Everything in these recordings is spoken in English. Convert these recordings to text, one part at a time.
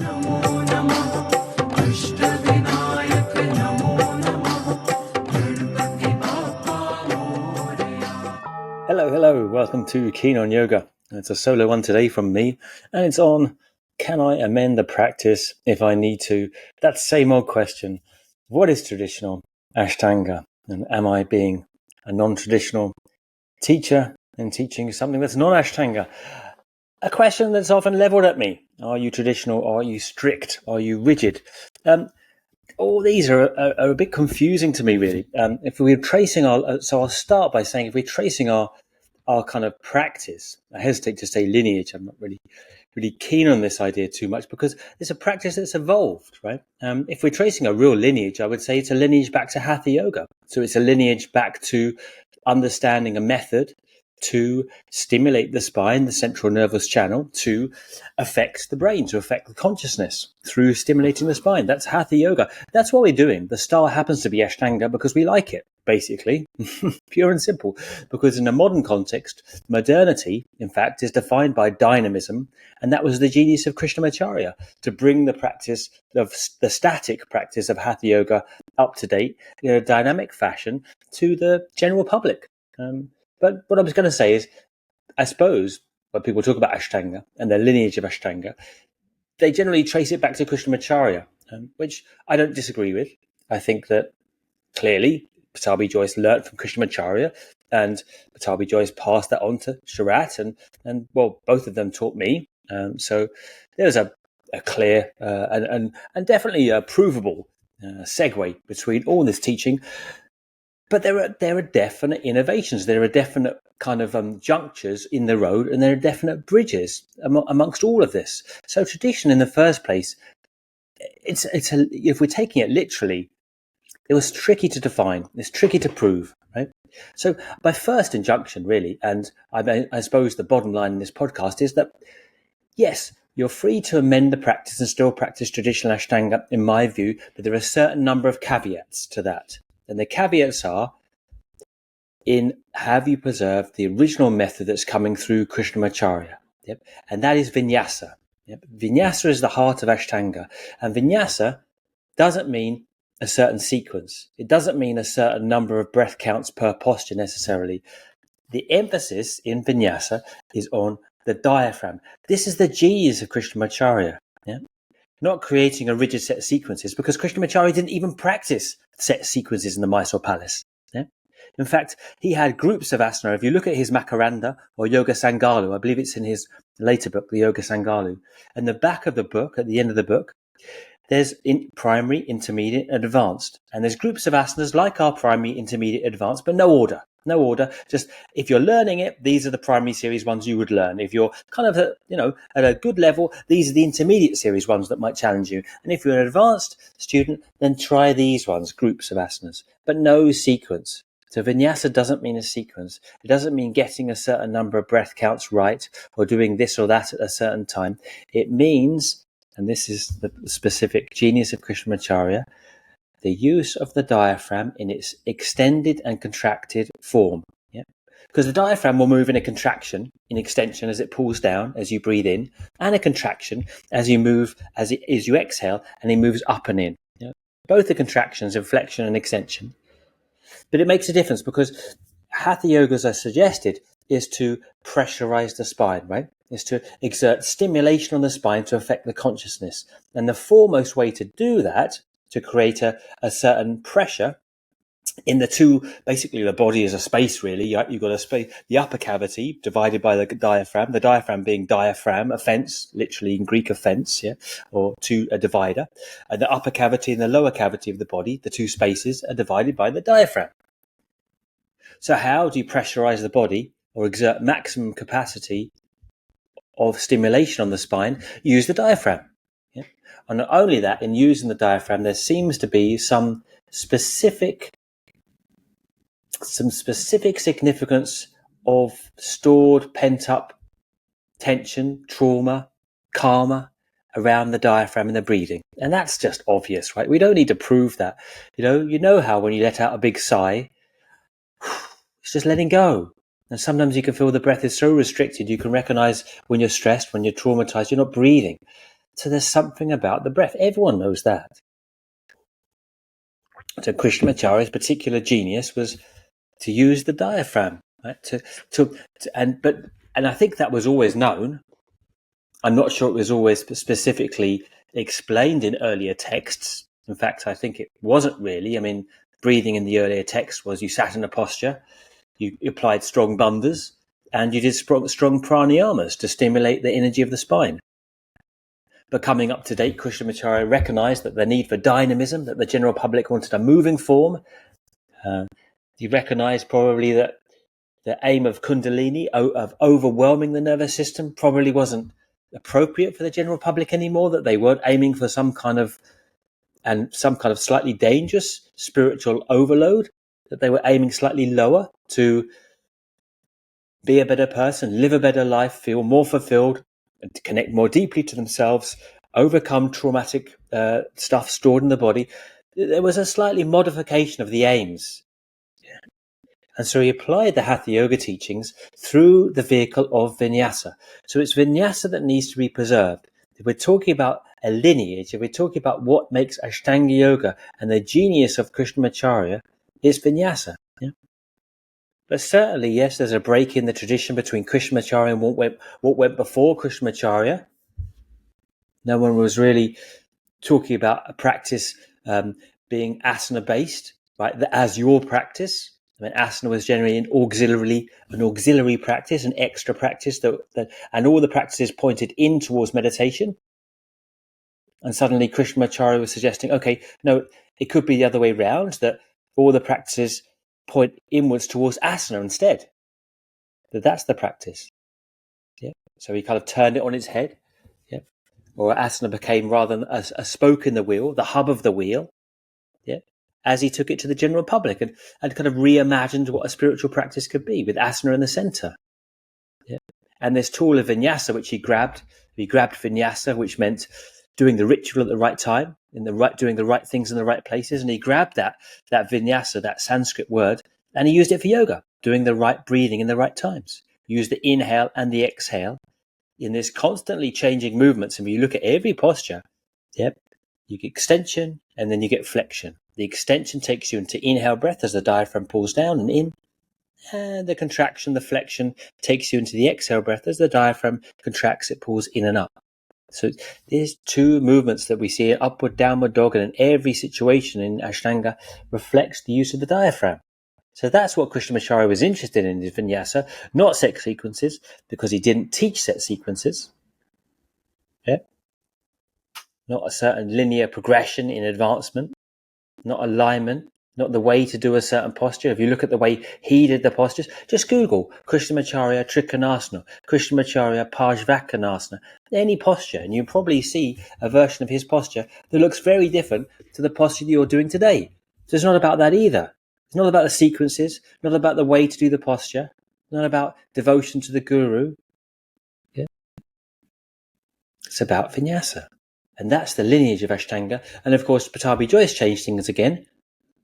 नमो नमः अष्टविनायक नमो नमः Ganpati Bappa Morya. Hello, welcome to Keen on Yoga. It's a solo one today from me, and it's on, can I amend the practice if I need to? That same old question. What is traditional Ashtanga? And am I being a non-traditional teacher and teaching something that's not Ashtanga? A question that's often leveled at me. Are you traditional? Are you strict? Are you rigid? All these are a bit confusing to me, really. If we're tracing so I'll start by saying if we're tracing our kind of practice, I hesitate to say lineage. I'm not really keen on this idea too much because it's a practice that's evolved, right? If we're tracing a real lineage, I would say it's a lineage back to Hatha Yoga. So it's a lineage back to understanding a method to stimulate the spine, the central nervous channel, to affect the brain, to affect the consciousness through stimulating the spine. That's Hatha Yoga. That's what we're doing. The style happens to be Ashtanga because we like it, basically, pure and simple. Because in a modern context, modernity, in fact, is defined by dynamism. And that was the genius of Krishnamacharya, to bring the practice of the static practice of Hatha Yoga up to date in a dynamic fashion to the general public. But what I was going to say is, I suppose when people talk about Ashtanga and the lineage of Ashtanga, they generally trace it back to Krishnamacharya, which I don't disagree with. I think that clearly Patabi Joyce learnt from Krishnamacharya, and Patabi Joyce passed that on to Sharat, and well, both of them taught me. So there's a clear and definitely a provable segue between all this teaching. But there are definite innovations. There are definite kind of junctures in the road, and there are definite bridges amongst all of this. So tradition, in the first place, if we're taking it literally, it was tricky to define. It's tricky to prove, right? So my first injunction, really, and I suppose the bottom line in this podcast is that, yes, you're free to amend the practice and still practice traditional Ashtanga, in my view, but there are a certain number of caveats to that. And the caveats are, have you preserved the original method that's coming through Krishnamacharya? Yep. And that is Vinyasa. Yep. Vinyasa is the heart of Ashtanga. And Vinyasa doesn't mean a certain sequence. It doesn't mean a certain number of breath counts per posture necessarily. The emphasis in Vinyasa is on the diaphragm. This is the genius of Krishnamacharya. Yeah? Not creating a rigid set of sequences, because Krishnamacharya didn't even practice set sequences in the Mysore Palace. Yeah? In fact, he had groups of asana. If you look at his Makaranda or Yoga Sangalu, I believe it's in his later book, the Yoga Sangalu, and the back of the book, at the end of the book, there's primary, intermediate, and advanced. And there's groups of asanas like our primary, intermediate, advanced, but no order. No order. Just if you're learning it, these are the primary series ones you would learn. If you're kind of at a good level, these are the intermediate series ones that might challenge you. And if you're an advanced student, then try these ones, groups of asanas, but no sequence. So Vinyasa doesn't mean a sequence. It doesn't mean getting a certain number of breath counts right or doing this or that at a certain time. It means, and this is the specific genius of Krishnamacharya, the use of the diaphragm in its extended and contracted form. Yeah? Because the diaphragm will move in a contraction, in extension as it pulls down as you breathe in, and a contraction as you move, as you exhale, and it moves up and in. Yeah? Both the contractions, inflection and extension. But it makes a difference because Hatha Yoga, as I suggested, is to pressurize the spine, right? Is to exert stimulation on the spine to affect the consciousness. And the foremost way to do that, to create a certain pressure in the two, basically the body is a space, really. You've got a space, the upper cavity divided by the diaphragm being diaphragm, a fence, literally in Greek, a fence, yeah, or a divider. And the upper cavity and the lower cavity of the body, the two spaces, are divided by the diaphragm. So how do you pressurize the body or exert maximum capacity of stimulation on the spine? Use the diaphragm. Yeah? And not only that, in using the diaphragm, there seems to be some specific significance of stored, pent-up tension, trauma, karma around the diaphragm and the breathing. And that's just obvious, right? We don't need to prove that. You know how when you let out a big sigh, it's just letting go. And sometimes you can feel the breath is so restricted, you can recognize when you're stressed, when you're traumatized, you're not breathing. So there's something about the breath. Everyone knows that. So Krishnamacharya's particular genius was to use the diaphragm, right? And I think that was always known. I'm not sure it was always specifically explained in earlier texts. In fact, I think it wasn't really. I mean, breathing in the earlier text was you sat in a posture, you applied strong bandhas, and you did strong pranayamas to stimulate the energy of the spine. But coming up to date, Krishnamacharya recognized that the need for dynamism, that the general public wanted a moving form. He recognized probably that the aim of Kundalini, of overwhelming the nervous system, probably wasn't appropriate for the general public anymore, that they weren't aiming for some kind of slightly dangerous spiritual overload, that they were aiming slightly lower to be a better person, live a better life, feel more fulfilled, and to connect more deeply to themselves, overcome traumatic stuff stored in the body. There was a slightly modification of the aims. And so he applied the Hatha Yoga teachings through the vehicle of Vinyasa. So it's Vinyasa that needs to be preserved. If we're talking about a lineage, if we're talking about what makes Ashtanga Yoga and the genius of Krishnamacharya, it's Vinyasa. Yeah? But certainly, yes, there's a break in the tradition between Krishnamacharya and what went before Krishnamacharya. No one was really talking about a practice being asana-based, right? As your practice. I mean, asana was generally an auxiliary practice, an extra practice and all the practices pointed in towards meditation. And suddenly Krishnamacharya was suggesting, okay, no, it could be the other way around, that all the practices point inwards towards asana instead. That's the practice. Yeah. So he kind of turned it on its head. Yeah. Or asana became rather than a spoke in the wheel, the hub of the wheel. Yeah. As he took it to the general public and kind of reimagined what a spiritual practice could be with asana in the center. Yeah. And this tool of vinyasa, which he grabbed vinyasa, which meant doing the ritual at the right time, doing the right things in the right places. And he grabbed that vinyasa, that Sanskrit word, and he used it for yoga, doing the right breathing in the right times. Use the inhale and the exhale in this constantly changing movements. And when you look at every posture, yep, you get extension and then you get flexion. The extension takes you into inhale breath as the diaphragm pulls down and in. And the contraction, the flexion, takes you into the exhale breath as the diaphragm contracts, it pulls in and up. So there's two movements that we see, upward, downward dog, and in every situation in Ashtanga reflects the use of the diaphragm. So that's what Krishnamacharya was interested in vinyasa, not set sequences, because he didn't teach set sequences. Yeah. Not a certain linear progression in advancement, not alignment, not the way to do a certain posture. If you look at the way he did the postures, just Google Krishnamacharya Trikonasana, Krishnamacharya Pajvakonasana, any posture, and you probably see a version of his posture that looks very different to the posture that you're doing today. So it's not about that either. It's not about the sequences, not about the way to do the posture, not about devotion to the guru. Yeah. It's about vinyasa. And that's the lineage of Ashtanga. And of course, Pattabhi Jois changed things again,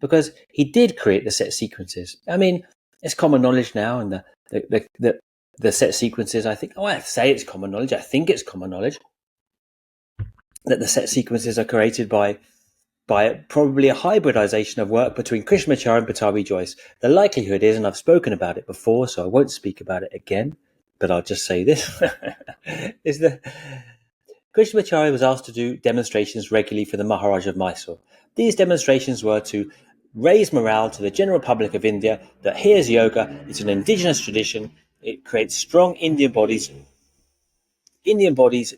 because he did create the set sequences. I mean, it's common knowledge now, and the set sequences, I think, I say it's common knowledge, I think it's common knowledge, that the set sequences are created by probably a hybridization of work between Krishnamacharya and Pattabhi Jois. The likelihood is, and I've spoken about it before, so I won't speak about it again, but I'll just say this, is that Krishnamacharya was asked to do demonstrations regularly for the Maharaj of Mysore. These demonstrations were to raise morale to the general public of India that here's yoga, it's an indigenous tradition, it creates strong Indian bodies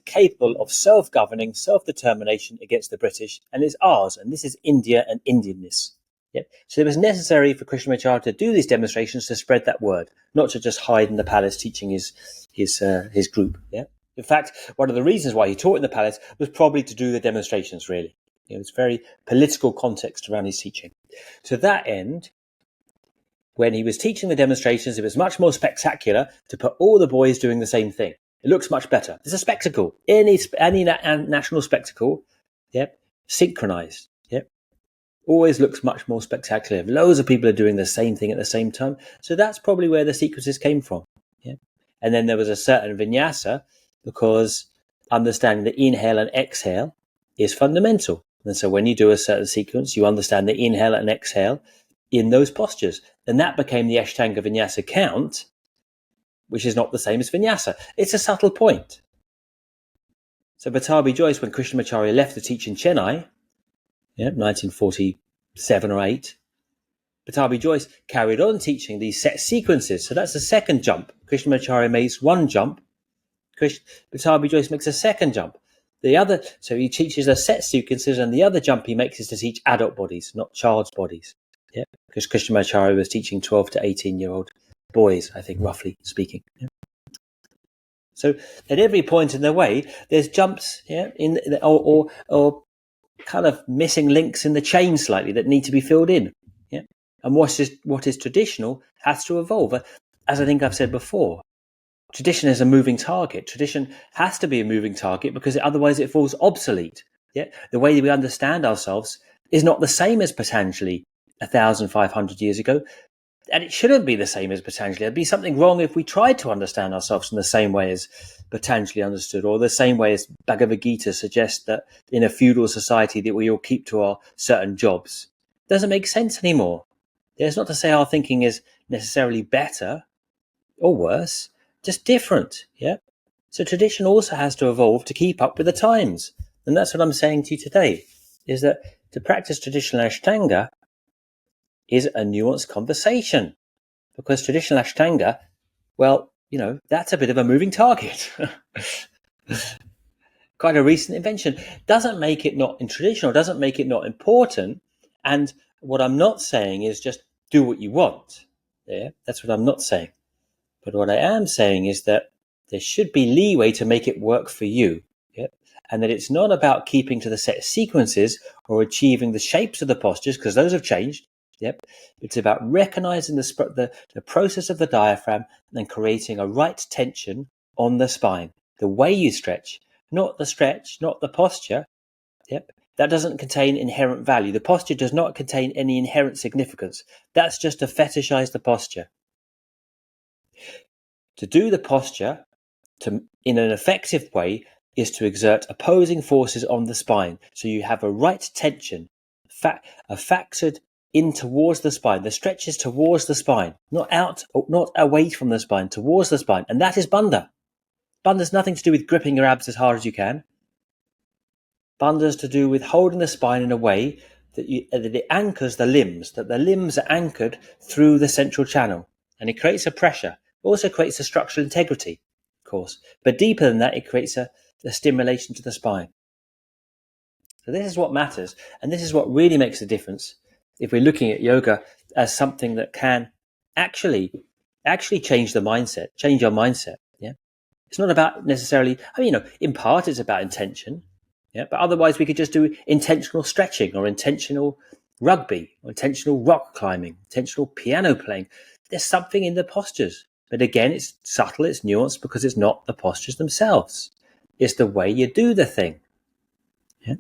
capable of self-governing, self-determination against the British, and it's ours, and this is India and Indianness. Yep. So it was necessary for Krishnamacharya to do these demonstrations to spread that word, not to just hide in the palace teaching his group. Yeah. In fact, one of the reasons why he taught in the palace was probably to do the demonstrations, really. It was very political context around his teaching. To that end, when he was teaching the demonstrations, it was much more spectacular to put all the boys doing the same thing. It looks much better. It's a spectacle. Any national spectacle, yep, synchronized, yep, always looks much more spectacular. Loads of people are doing the same thing at the same time. So that's probably where the sequences came from. Yeah. And then there was a certain vinyasa, because understanding the inhale and exhale is fundamental. And so when you do a certain sequence, you understand the inhale and exhale in those postures. And that became the Ashtanga Vinyasa count, which is not the same as Vinyasa. It's a subtle point. So Pattabhi Jois, when Krishnamacharya left to teach in Chennai, 1947 or 8, Pattabhi Jois carried on teaching these set sequences. So that's the second jump. Krishnamacharya makes one jump. Pattabhi Jois makes a second jump. So he teaches the set sequences, and the other jump he makes is to teach adult bodies, not child's bodies. Yeah, because Krishnamacharya was teaching 12 to 18-year-old boys, I think, roughly speaking. Yeah. So at every point in the way, there's jumps, or kind of missing links in the chain slightly that need to be filled in. Yeah, and what is traditional has to evolve, as I think I've said before. Tradition is a moving target. Tradition has to be a moving target because otherwise it falls obsolete. Yeah, the way that we understand ourselves is not the same as Patanjali 1,500 years ago, and it shouldn't be the same as Patanjali. There'd be something wrong if we tried to understand ourselves in the same way as Patanjali understood, or the same way as Bhagavad Gita suggests that in a feudal society that we all keep to our certain jobs. It doesn't make sense anymore. It's not to say our thinking is necessarily better or worse, just different. Yeah. So tradition also has to evolve to keep up with the times. And that's what I'm saying to you today, is that to practice traditional Ashtanga is a nuanced conversation, because traditional Ashtanga, well, that's a bit of a moving target. Quite a recent invention. Doesn't make it not traditional, doesn't make it not important. And what I'm not saying is just do what you want. Yeah, that's what I'm not saying. But what I am saying is that there should be leeway to make it work for you. Yep. And that it's not about keeping to the set sequences or achieving the shapes of the postures, because those have changed. Yep. It's about recognizing the process of the diaphragm and then creating a right tension on the spine. The way you stretch, not the posture. Yep. That doesn't contain inherent value. The posture does not contain any inherent significance. That's just to fetishize the posture. To do the posture in an effective way is to exert opposing forces on the spine. So you have a right tension, factored in towards the spine. The stretch is towards the spine, not out, not away from the spine, towards the spine. And that is bandha. Bandha has nothing to do with gripping your abs as hard as you can. Bandha is to do with holding the spine in a way that it anchors the limbs, that the limbs are anchored through the central channel. And it creates a pressure. It also creates a structural integrity, of course. But deeper than that, it creates a stimulation to the spine. So this is what matters. And this is what really makes a difference if we're looking at yoga as something that can actually change the mindset, change our mindset. Yeah. It's not about necessarily, in part it's about intention. Yeah. But otherwise we could just do intentional stretching or intentional rugby or intentional rock climbing, intentional piano playing. There's something in the postures. But again, it's subtle, it's nuanced, because it's not the postures themselves. It's the way you do the thing. Yeah.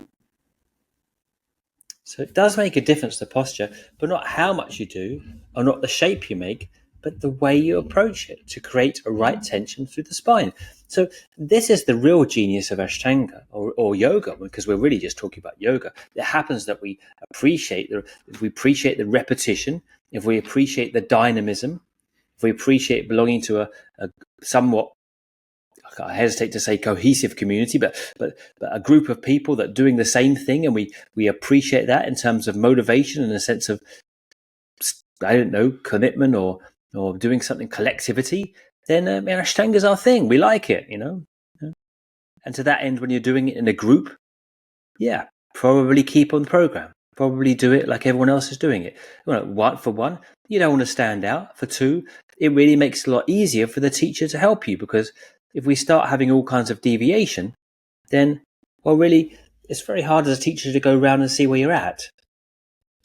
So it does make a difference, the posture, but not how much you do or not the shape you make, but the way you approach it to create a right tension through the spine. So this is the real genius of Ashtanga or yoga, because we're really just talking about yoga. It happens that we appreciate the repetition, if we appreciate the dynamism, if we appreciate belonging to a somewhat, I hesitate to say cohesive community, but a group of people that are doing the same thing, and we appreciate that in terms of motivation and a sense of, commitment or doing something collectivity, then Ashtanga's our thing. We like it, And to that end, when you're doing it in a group, probably keep on program. Probably do it like everyone else is doing it. For one, you don't want to stand out. For two, it really makes it a lot easier for the teacher to help you, because if we start having all kinds of deviation, then, really, it's very hard as a teacher to go around and see where you're at.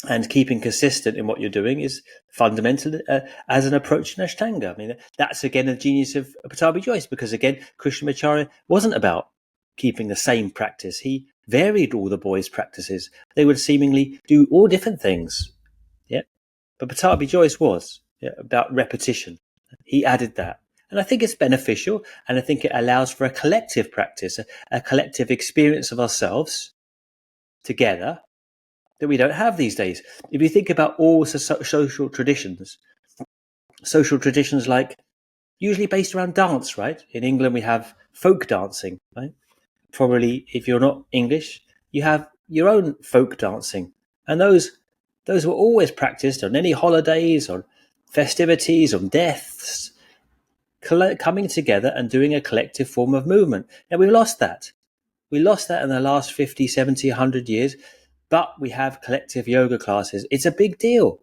And keeping consistent in what you're doing is fundamental as an approach in Ashtanga. That's again a genius of Pattabhi Jois, because again, Krishnamacharya wasn't about keeping the same practice. He varied all the boys' practices. They would seemingly do all different things. Yeah. But Pattabhi Jois was about repetition. He added that. And I think it's beneficial, and I think it allows for a collective practice, a collective experience of ourselves together that we don't have these days. If you think about all social traditions like usually based around dance, right? In England, we have folk dancing, right? Probably if you're not English, you have your own folk dancing. And those were always practiced on any holidays, on festivities, on deaths, coming together and doing a collective form of movement. Now we've lost that. We lost that in the last 50, 70, 100 years, but we have collective yoga classes. It's a big deal.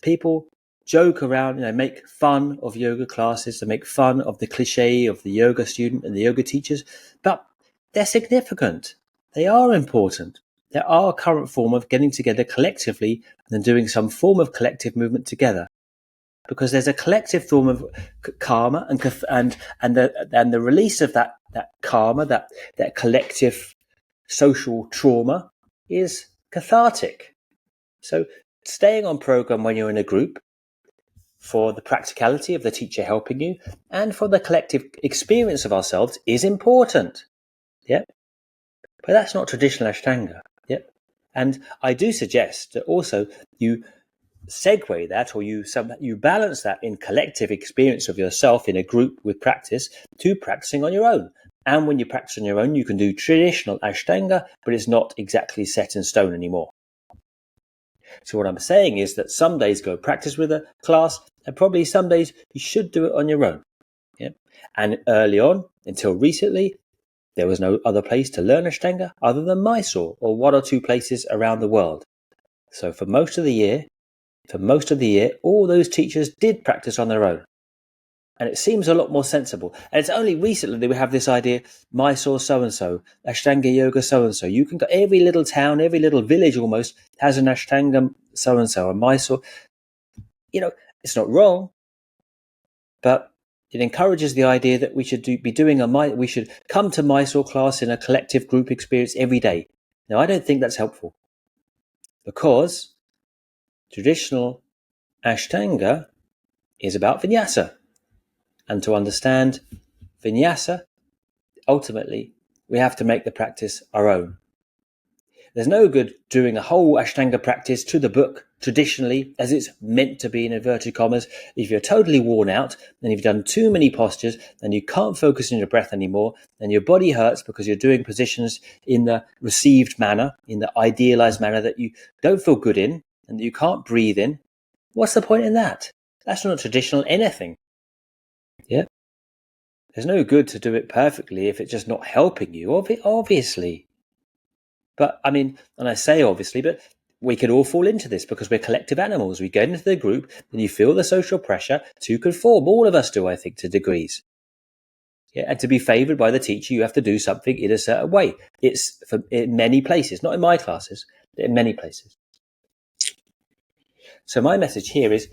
People joke around, make fun of yoga classes, to make fun of the cliche of the yoga student and the yoga teachers, but they're significant. They are important. They're our current form of getting together collectively and doing some form of collective movement together. Because there's a collective form of karma and the release of that karma, that collective social trauma, is cathartic. So staying on program when you're in a group, for the practicality of the teacher helping you and for the collective experience of ourselves, is important. Yeah, but that's not traditional Ashtanga. Yeah, and I do suggest that also you segue that, or you balance that in collective experience of yourself in a group with practice to practicing on your own. And when you practice on your own, you can do traditional Ashtanga, but it's not exactly set in stone anymore. So what I'm saying is that some days go practice with a class, and probably some days you should do it on your own. Yeah. And early on, until recently, there was no other place to learn Ashtanga other than Mysore or one or two places around the world. So for most of the year, all those teachers did practice on their own. And it seems a lot more sensible. And it's only recently that we have this idea, Mysore so-and-so, Ashtanga Yoga so-and-so. You can go, every little town, every little village almost has an Ashtanga so-and-so, a Mysore. It's not wrong, but it encourages the idea that we should we should come to Mysore class in a collective group experience every day. Now, I don't think that's helpful, because traditional Ashtanga is about Vinyasa. And to understand Vinyasa, ultimately, we have to make the practice our own. There's no good doing a whole Ashtanga practice to the book, traditionally, as it's meant to be in inverted commas. If you're totally worn out, and you've done too many postures, and you can't focus on your breath anymore, and your body hurts because you're doing positions in the received manner, in the idealized manner that you don't feel good in, and that you can't breathe in, what's the point in that? That's not traditional anything. Yeah. There's no good to do it perfectly if it's just not helping you, obviously. But and I say obviously, but we could all fall into this because we're collective animals. We get into the group and you feel the social pressure to conform. All of us do, I think, to degrees. Yeah, and to be favoured by the teacher, you have to do something in a certain way. It's in many places, not in my classes, but in many places. So my message here is,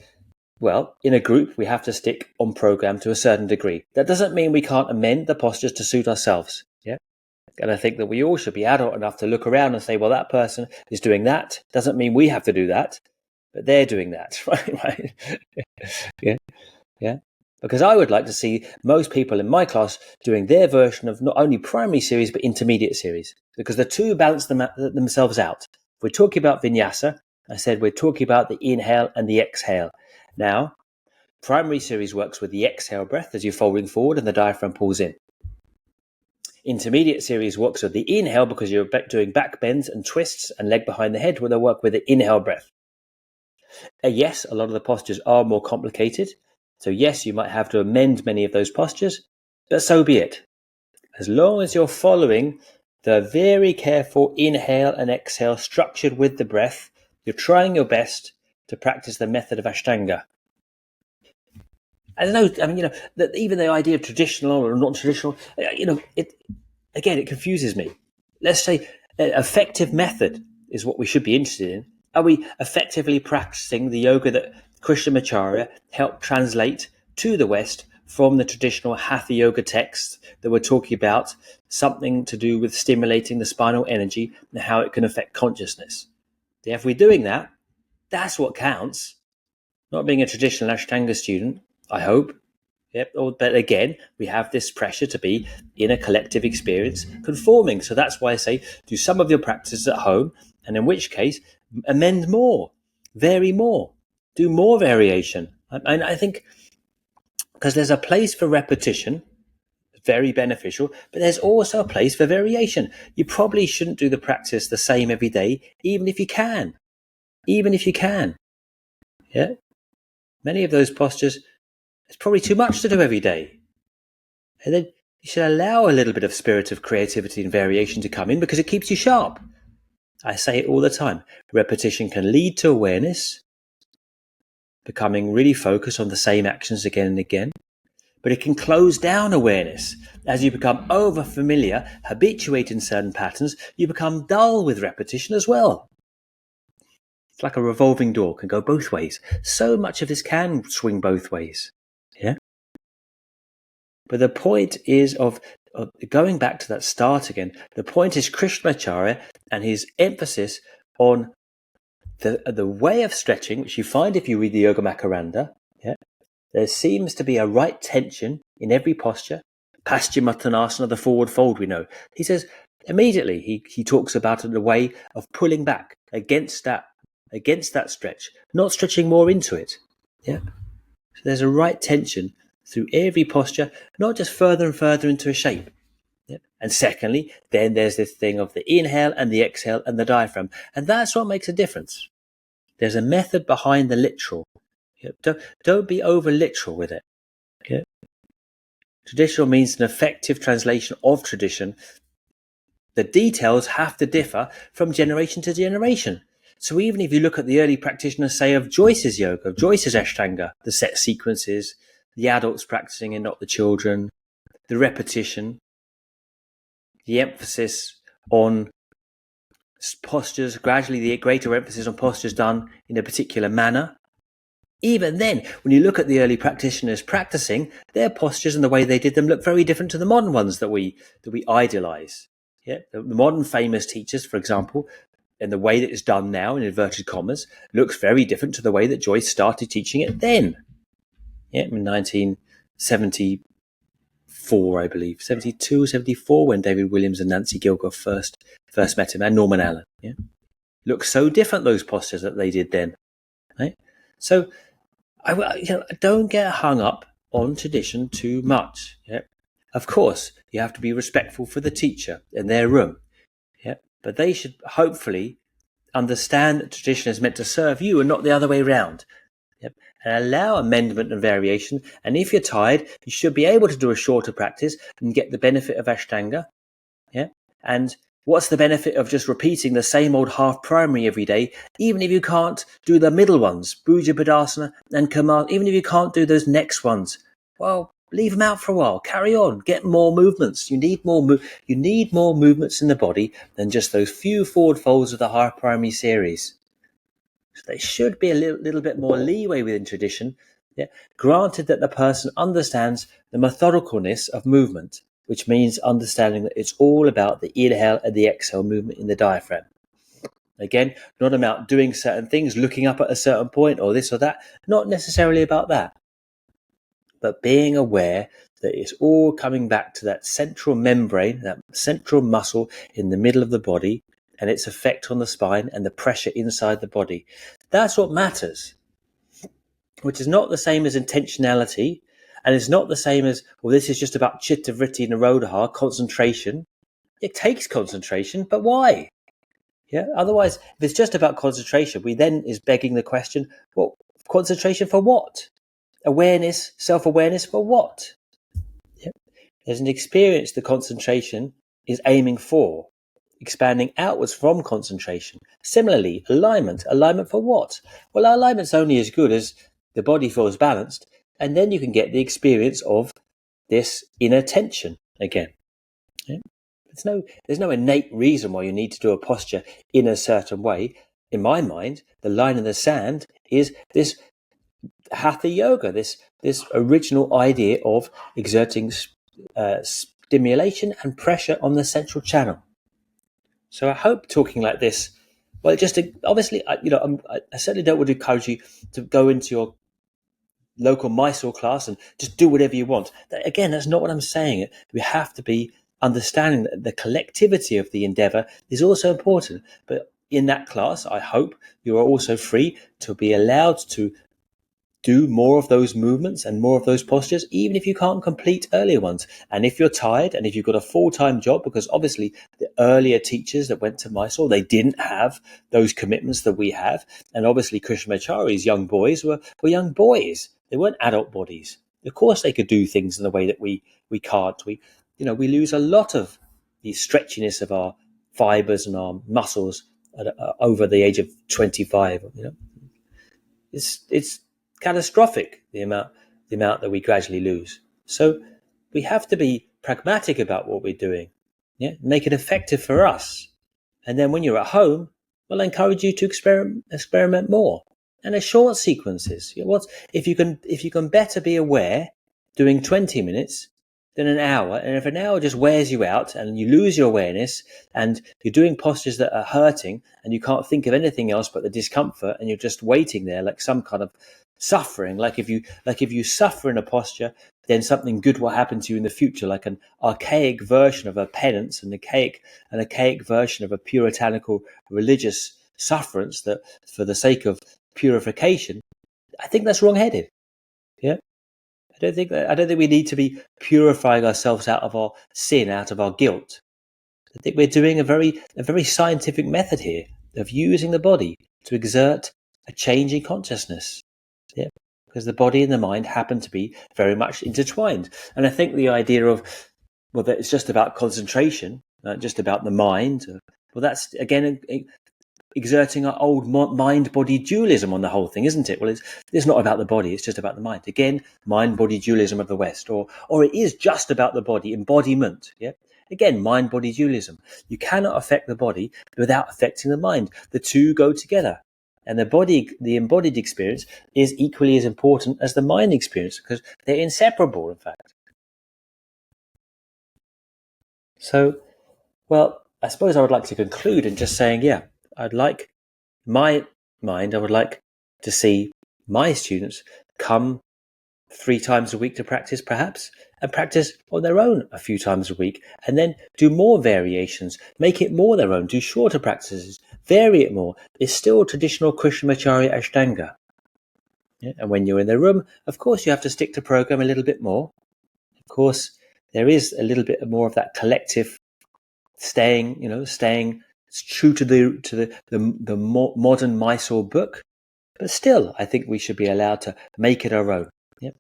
well, in a group, we have to stick on program to a certain degree. That doesn't mean we can't amend the postures to suit ourselves. Yeah. And I think that we all should be adult enough to look around and say, well, that person is doing that. Doesn't mean we have to do that, but they're doing that. Right. Yeah. Yeah. Because I would like to see most people in my class doing their version of not only primary series, but intermediate series, because the two balance themselves out. If we're talking about Vinyasa, I said we're talking about the inhale and the exhale. Now, primary series works with the exhale breath as you're folding forward and the diaphragm pulls in. Intermediate series works with the inhale because you're doing back bends and twists and leg behind the head, where they work with the inhale breath. Yes, a lot of the postures are more complicated. So yes, you might have to amend many of those postures, but so be it. As long as you're following the very careful inhale and exhale structured with the breath, you're trying your best to practice the method of Ashtanga. I don't know, that even the idea of traditional or not traditional, it confuses me. Let's say effective method is what we should be interested in. Are we effectively practicing the yoga that Krishnamacharya helped translate to the West from the traditional Hatha Yoga texts that we're talking about, something to do with stimulating the spinal energy and how it can affect consciousness? Yeah, if we're doing that, that's what counts. Not being a traditional Ashtanga student, I hope. Yep. But again, we have this pressure to be in a collective experience conforming. So that's why I say do some of your practices at home, and in which case, amend more, vary more, do more variation. And I think because there's a place for repetition, very beneficial, but there's also a place for variation. You probably shouldn't do the practice the same every day, even if you can. Even if you can. Yeah. Many of those postures, it's probably too much to do every day. And then you should allow a little bit of spirit of creativity and variation to come in because it keeps you sharp. I say it all the time. Repetition can lead to awareness, becoming really focused on the same actions again and again. But it can close down awareness. As you become over-familiar, habituate in certain patterns, you become dull with repetition as well. It's like a revolving door, can go both ways. So much of this can swing both ways. Yeah. But the point is of going back to that start again, the point is Krishnamacharya and his emphasis on the way of stretching, which you find if you read the Yoga Makaranda. Yeah, there seems to be a right tension in every posture. Paschimottanasana, the forward fold, we know. He says immediately he talks about it in a way of pulling back against that stretch, not stretching more into it. Yeah. So there's a right tension through every posture, not just further and further into a shape. Yep. And secondly, then there's this thing of the inhale and the exhale and the diaphragm. And that's what makes a difference. There's a method behind the literal. Yep. Don't be over literal with it. Yep. Traditional means an effective translation of tradition. The details have to differ from generation to generation. So even if you look at the early practitioners, say, of Joyce's yoga, Joyce's Ashtanga, the set sequences, the adults practicing and not the children, the repetition, the emphasis on postures, gradually the greater emphasis on postures done in a particular manner. Even then, when you look at the early practitioners practicing, their postures and the way they did them look very different to the modern ones that we idolize. Yeah, the modern famous teachers, for example, and the way that it's done now, in inverted commas, looks very different to the way that Joyce started teaching it then. Yeah, in 1974, I believe, 72, 74, when David Williams and Nancy Gilgoff first met him, and Norman Allen. Yeah, look so different, those postures that they did then. Right? So, don't get hung up on tradition too much. Yeah, of course, you have to be respectful for the teacher and their room. Yeah, but they should hopefully understand that tradition is meant to serve you and not the other way around. Yep. And allow amendment and variation. And if you're tired, you should be able to do a shorter practice and get the benefit of Ashtanga. Yeah. And what's the benefit of just repeating the same old half primary every day, even if you can't do the middle ones, Bhuja Padasana and Kamal, even if you can't do those next ones? Well, leave them out for a while. Carry on. Get more movements. You need more movements in the body than just those few forward folds of the half primary series. So there should be a little bit more leeway within tradition, yeah? Granted that the person understands the methodicalness of movement, which means understanding that it's all about the inhale and the exhale movement in the diaphragm. Again, not about doing certain things, looking up at a certain point or this or that, not necessarily about that. But being aware that it's all coming back to that central membrane, that central muscle in the middle of the body, and its effect on the spine and the pressure inside the body. That's what matters, which is not the same as intentionality, and it's not the same as, well, this is just about chitta vritti nirodha, concentration. It takes concentration, but why? Yeah. Otherwise, if it's just about concentration, we then is begging the question, well, concentration for what? Awareness, self-awareness for what? Yeah. There's an experience the concentration is aiming for, expanding outwards from concentration. Similarly, alignment. Alignment for what? Well, alignment's only as good as the body feels balanced, and then you can get the experience of this inner tension again. Yeah? There's no innate reason why you need to do a posture in a certain way. In my mind, the line in the sand is this hatha yoga, this original idea of exerting stimulation and pressure on the central channel. So I hope talking like this, well, just obviously, I certainly don't want to encourage you to go into your local Mysore class and just do whatever you want. Again, that's not what I'm saying. We have to be understanding that the collectivity of the endeavor is also important. But in that class, I hope you are also free to be allowed to do more of those movements and more of those postures, even if you can't complete earlier ones. And if you're tired and if you've got a full-time job, because obviously the earlier teachers that went to Mysore, they didn't have those commitments that we have. And obviously Krishnamacharya's young boys were young boys. They weren't adult bodies. Of course they could do things in the way that we can't. We lose a lot of the stretchiness of our fibers and our muscles over the age of 25. It's catastrophic, the amount that we gradually lose. So we have to be pragmatic about what we're doing, make it effective for us. And then when you're at home, well, I encourage you to experiment more. And a short sequences. If you can better be aware doing 20 minutes than an hour, and if an hour just wears you out and you lose your awareness and you're doing postures that are hurting and you can't think of anything else but the discomfort and you're just waiting there like some kind of suffering, like if you suffer in a posture, then something good will happen to you in the future, like an archaic version of a penance, an archaic version of a puritanical religious sufferance that for the sake of purification. I think that's wrong-headed. Yeah. I don't think we need to be purifying ourselves out of our sin, out of our guilt. I think we're doing a very scientific method here of using the body to exert a change in consciousness. Yeah, because the body and the mind happen to be very much intertwined. And I think the idea of, well, that it's just about concentration, just about the mind. Well, that's again exerting our old mind-body dualism on the whole thing, isn't it? Well, it's not about the body, it's just about the mind. Again, mind-body dualism of the West, or it is just about the body, embodiment. Yeah. Again, mind-body dualism. You cannot affect the body without affecting the mind. The two go together. And the embodied experience is equally as important as the mind experience because they're inseparable, in fact. So, well, I suppose I would like to conclude in just saying, I would like to see my students come 3 times a week to practice, perhaps, and practice on their own a few times a week, and then do more variations, make it more their own, do shorter practices, vary it more. It's still traditional Krishnamacharya Ashtanga. Yeah? And when you're in the room, of course, you have to stick to program a little bit more. Of course, there is a little bit more of that collective staying true to the modern Mysore book, but still, I think we should be allowed to make it our own. Yep.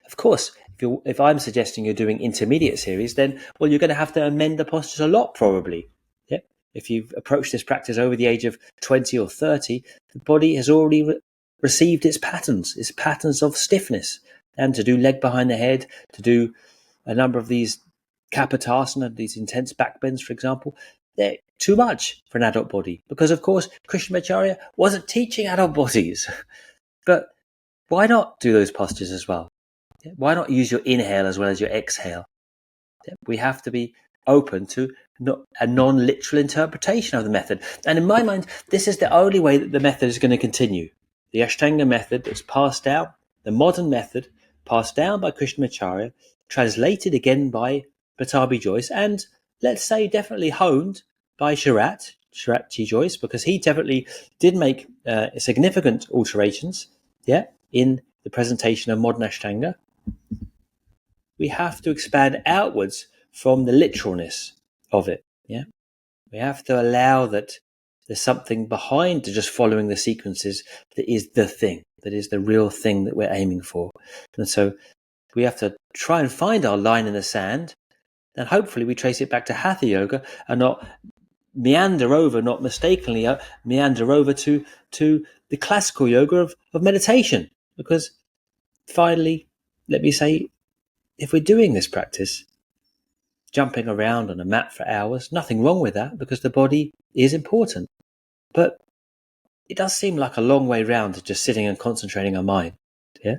Of course, if I'm suggesting you're doing intermediate series, then well, you're going to have to amend the postures a lot, probably. Yep. If you've approached this practice over the age of 20 or 30, the body has already received its patterns of stiffness, and to do leg behind the head, to do a number of these kapotasana, these intense back bends, for example, they're too much for an adult body because, of course, Krishnamacharya wasn't teaching adult bodies. But why not do those postures as well? Why not use your inhale as well as your exhale? We have to be open to a non-literal interpretation of the method. And in my mind, this is the only way that the method is going to continue. The Ashtanga method that's passed down, the modern method passed down by Krishnamacharya, translated again by Pattabhi Jois, and let's say definitely honed by Shiratji Jois, because he definitely did make significant alterations, in the presentation of modern Ashtanga. We have to expand outwards from the literalness of it. Yeah, we have to allow that there's something behind to just following the sequences that is the thing, that is the real thing that we're aiming for. And so we have to try and find our line in the sand, and hopefully we trace it back to Hatha Yoga and not mistakenly meander over to the classical yoga of meditation. Because finally, let me say, if we're doing this practice, jumping around on a mat for hours, nothing wrong with that because the body is important. But it does seem like a long way round to just sitting and concentrating our mind. Yeah,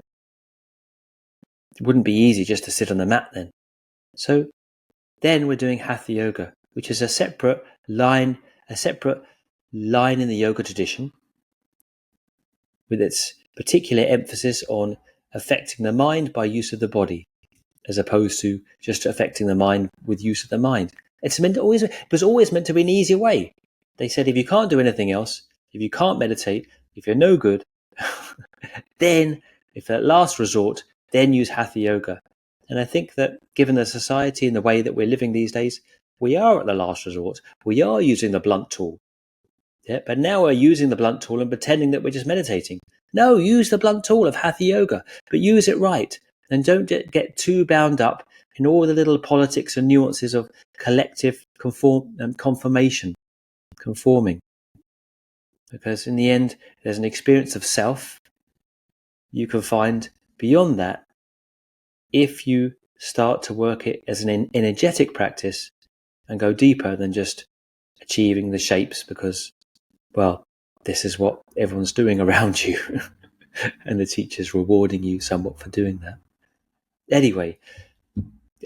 it wouldn't be easy just to sit on the mat then. So then we're doing Hatha Yoga, which is a separate line in the yoga tradition with its particular emphasis on affecting the mind by use of the body, as opposed to just affecting the mind with use of the mind. It was always meant to be an easier way. They said if you can't do anything else, if you can't meditate, if you're no good, then, if at last resort, then use Hatha Yoga. And I think that given the society and the way that we're living these days, we are at the last resort. We are using the blunt tool. Yeah, but now we're using the blunt tool and pretending that we're just meditating. No, use the blunt tool of Hatha Yoga, but use it right. And don't get too bound up in all the little politics and nuances of collective conforming. Because in the end, there's an experience of self you can find beyond that if you start to work it as an energetic practice and go deeper than just achieving the shapes because, well, this is what everyone's doing around you and the teacher's rewarding you somewhat for doing that. Anyway,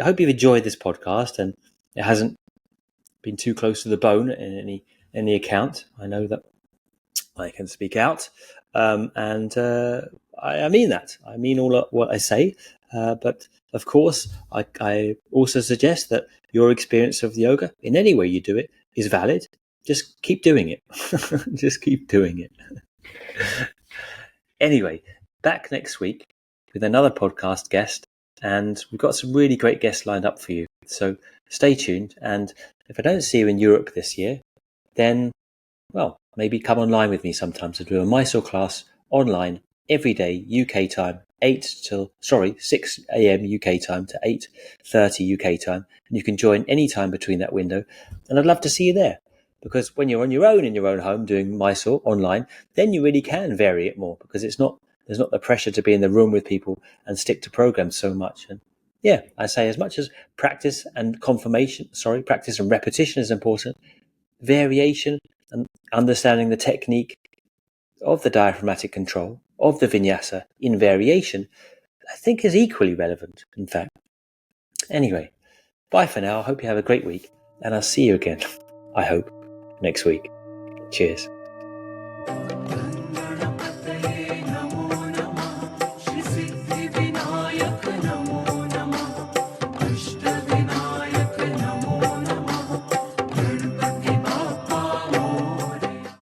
I hope you've enjoyed this podcast and it hasn't been too close to the bone in any account. I know that I can speak out, and I mean that. I mean all what I say. But of course, I also suggest that your experience of yoga, in any way you do it, is valid. Just keep doing it. Just keep doing it. Anyway, back next week with another podcast guest, and we've got some really great guests lined up for you. So stay tuned. And if I don't see you in Europe this year, then, well, maybe come online with me sometime to do a Mysore class online every day, UK time, 6 a.m. UK time to 8:30 UK time. And you can join any time between that window. And I'd love to see you there. Because when you're on your own in your own home doing Mysore online, then you really can vary it more because there's not the pressure to be in the room with people and stick to programs so much. And yeah, I say as much as practice and repetition is important, variation and understanding the technique of the diaphragmatic control, of the vinyasa in variation, I think is equally relevant, in fact. Anyway, bye for now. I hope you have a great week, and I'll see you again, I hope, next week. Cheers.